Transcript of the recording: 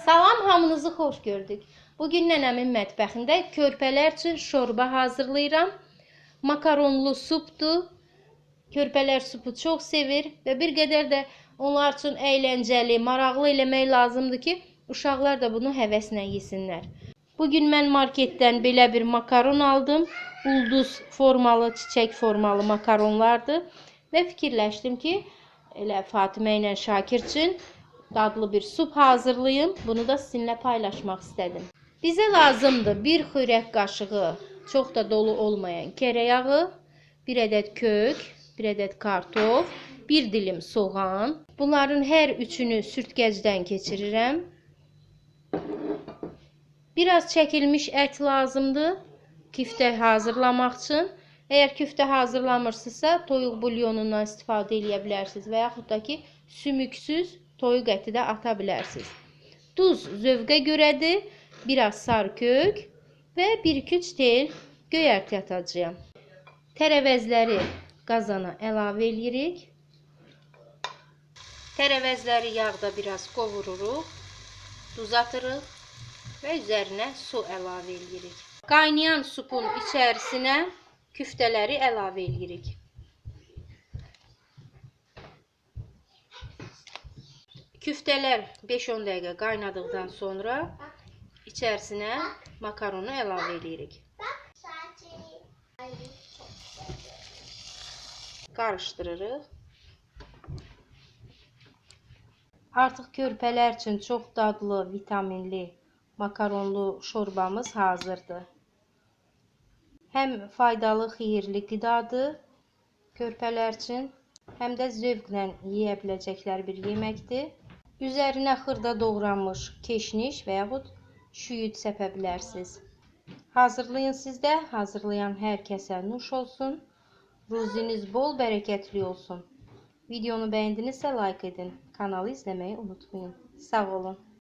Salam, hamınızı xoş gördük. Bugün nənəmin mətbəxində körpələr üçün şorba hazırlayıram. Makaronlu supdur. Körpələr supu çox sevir və bir qədər də onlar üçün əyləncəli, maraqlı eləmək lazımdır ki, uşaqlar da bunu həvəslə yesinlər. Bugün mən marketdən belə bir makaron aldım. Ulduz formalı, çiçək formalı makaronlardır. Və fikirləşdim ki, elə Fatimə ilə Şakir üçün dadlı bir sup hazırlayım. Bunu da sizinlə paylaşmaq istədim. Bizə lazımdır 1 xörək qaşığı çox da dolu olmayan kərə yağı, 1 ədəd kök, 1 ədəd kartof, 1 dilim soğan. Bunların hər üçünü sürtkəcdən keçirirəm. Biraz çəkilmiş ət lazımdır küftə hazırlamaq üçün. Əgər küftə hazırlamırsınızsa, toyuq bulyonundan istifadə edə bilərsiniz və yaxud da ki, sümüksüz toyuq əti də ata bilərsiniz. Duz zövqə görədir, biraz sarı kök və 1-2 tel göyərti atacağım. Tərəvəzləri qazana əlavə edirik. Tərəvəzləri yağda biraz qovururuq, duz atırıq və üzərinə su əlavə edirik. Qaynayan supun içərisinə küftələri əlavə edirik. Küftələr 5-10 dəqiqə qaynadıqdan sonra içərisinə makaronu əlavə edirik. Qarışdırırıq. Artıq körpələr üçün çox dadlı, vitaminli makaronlu şorbamız hazırdır. Həm faydalı, xeyirli qidadır körpələr üçün, həm də zövqlə yeyə biləcəkləri bir yeməkdir. Üzərinə xırda doğranmış keşniş və yaxud şüyüd səpə bilərsiniz. Hazırlayın siz də, hazırlayan hər kəsə nuş olsun. Ruziniz bol, bərəkətli olsun. Videonu bəyəndinizsə like edin, kanalı izləməyi unutmayın. Sağ olun.